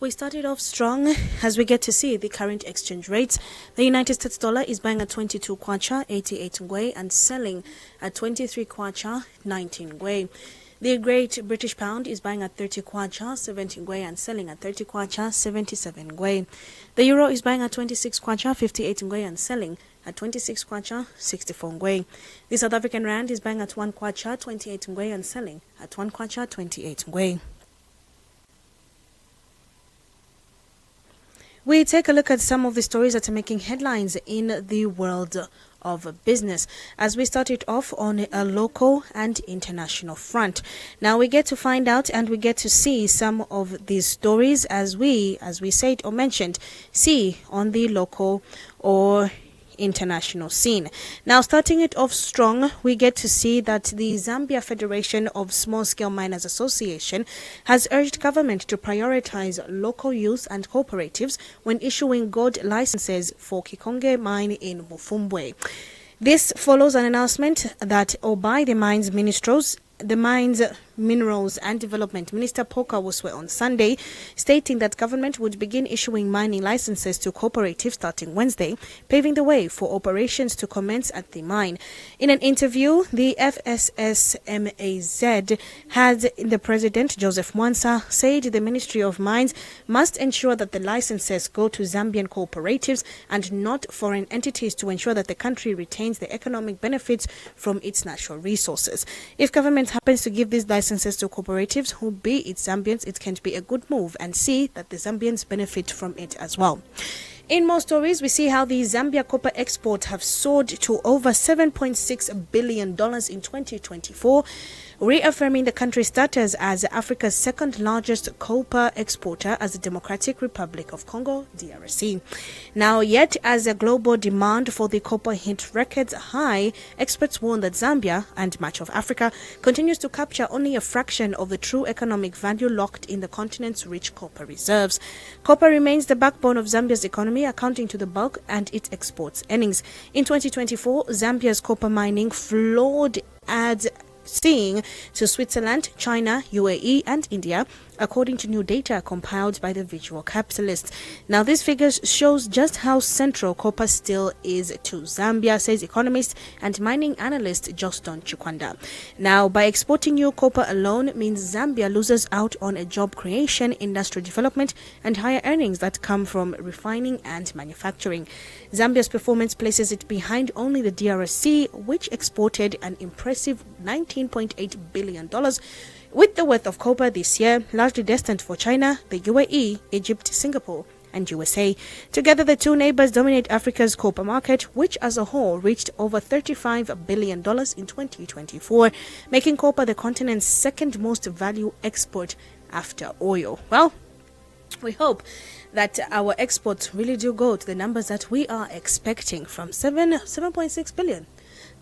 We started off strong as we get to see the current exchange rates. The United States dollar is buying at 22 kwacha 88 ngwe and selling at 23 kwacha 19 ngwe. The Great British Pound is buying at 30 kwacha 70 ngwe and selling at 30 kwacha 77 ngwe. The Euro is buying at 26 kwacha 58 ngwe and selling at 26 kwacha 64 ngwe. The South African Rand is buying at 1 kwacha 28 ngwe and selling at 1 kwacha 28 ngwe. We take a look at some of the stories that are making headlines in the world of business as we started off on a local and international front. Now we get to find out and we get to see some of these stories as we said or mentioned, see on the local or international scene. Now starting it off strong, we get to see that the Zambia Federation of Small-Scale Miners Association has urged government to prioritize local youth and cooperatives when issuing gold licenses for Kikonge mine in Mufumbwe. This follows an announcement that by the Mines Minerals and Development Minister Poka Wuswe on Sunday, stating that government would begin issuing mining licenses to cooperatives starting Wednesday, paving the way for operations to commence at the mine. In an interview, the FSSMAZ had the President, Joseph Mwansa, said the Ministry of Mines must ensure that the licenses go to Zambian cooperatives and not foreign entities to ensure that the country retains the economic benefits from its natural resources. If government happens to give these licenses to cooperatives who be it Zambians, it can be a good move and see that the Zambians benefit from it as well. In more stories, we see how the Zambia copper exports have soared to over $7.6 billion in 2024, reaffirming the country's status as Africa's second largest copper exporter as the Democratic Republic of Congo, DRC. Now, yet as a global demand for the copper hit records high, experts warn that Zambia and much of Africa continues to capture only a fraction of the true economic value locked in the continent's rich copper reserves. Copper remains the backbone of Zambia's economy, accounting to the bulk and its exports earnings. In 2024, Zambia's copper mining floored adds seeing to Switzerland, China, UAE and India, according to new data compiled by the Visual Capitalist. Now, this figures shows just how central copper still is to Zambia, says economist and mining analyst Joston Chikwanda. Now, by exporting new copper alone means Zambia loses out on a job creation, industrial development and higher earnings that come from refining and manufacturing. Zambia's performance places it behind only the DRC, which exported an impressive $19.8 billion with the worth of copper this year, largely destined for China, the UAE, Egypt, Singapore and USA. Together, the two neighbors dominate Africa's copper market, which as a whole reached over $35 billion in 2024, making copper the continent's second most value export after oil. Well, we hope that our exports really do go to the numbers that we are expecting from 7.6 billion.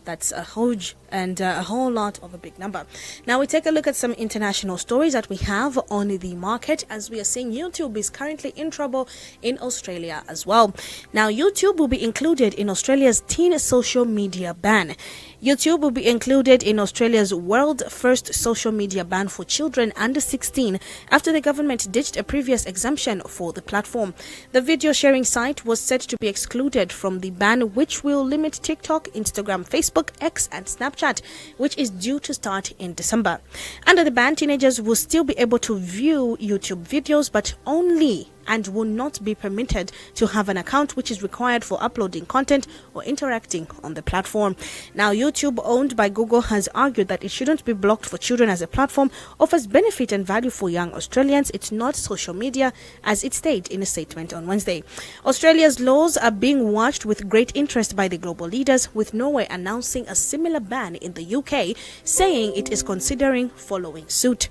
That's a huge and a whole lot of a big number. Now we take a look at some international stories that we have on the market, as we are seeing YouTube is currently in trouble in Australia as well. Now YouTube will be included in Australia's teen social media ban. YouTube will be included in Australia's world first social media ban for children under 16 after the government ditched a previous exemption for the platform. The video sharing site was set to be excluded from the ban, which will limit TikTok, Instagram, Facebook, X and Snapchat, which is due to start in December. Under the ban, teenagers will still be able to view YouTube videos, but only and will not be permitted to have an account which is required for uploading content or interacting on the platform. Now, YouTube, owned by Google, has argued that it shouldn't be blocked for children as a platform offers benefit and value for young Australians. It's not social media, as it stated in a statement on Wednesday. Australia's laws are being watched with great interest by the global leaders, with Norway announcing a similar ban in the UK, saying it is considering following suit.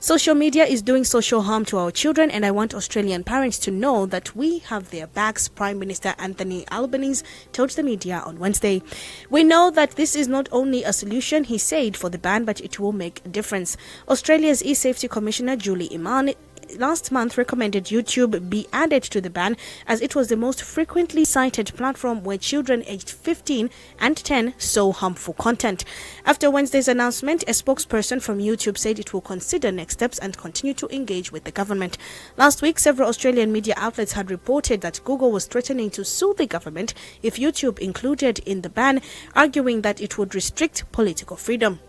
Social media is doing social harm to our children, and I want Australian parents to know that we have their backs, Prime Minister Anthony Albanese told the media on Wednesday. We know that this is not only a solution, he said, for the ban, but it will make a difference. Australia's e-safety commissioner Julie Iman last month recommended YouTube be added to the ban as it was the most frequently cited platform where children aged 15 and 10 saw harmful content. After Wednesday's announcement, a spokesperson from YouTube said it will consider next steps and continue to engage with the government. Last week, several Australian media outlets had reported that Google was threatening to sue the government if YouTube included in the ban, arguing that it would restrict political freedom.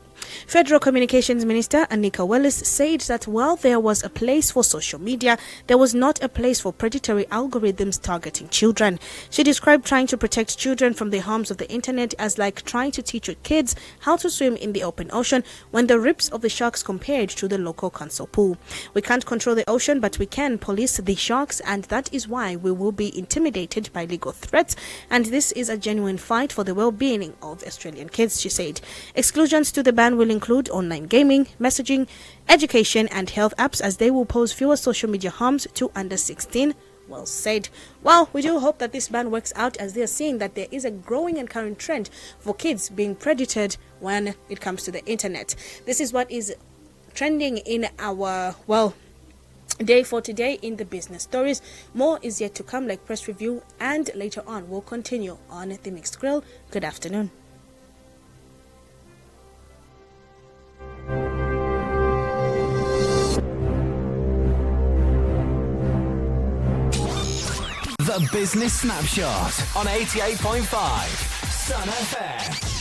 Federal Communications Minister Anika Wellis said that while there was a place for social media, there was not a place for predatory algorithms targeting children. She described trying to protect children from the harms of the internet as like trying to teach your kids how to swim in the open ocean when the rips of the sharks compared to the local council pool. We can't control the ocean, but we can police the sharks, and that is why we will be intimidated by legal threats, and this is a genuine fight for the well-being of Australian kids, she said. Exclusions to the ban will include online gaming, messaging, education and health apps, as they will pose fewer social media harms to under 16. Well said. Well, we do hope that this ban works out, as they are seeing that there is a growing and current trend for kids being predated when it comes to the internet. This is what is trending in our, day for today in the business stories. More is yet to come, like press review, and later on we'll continue on the Mixed Grill. Good afternoon. The Business Snapshot on 88.5 Sun FM.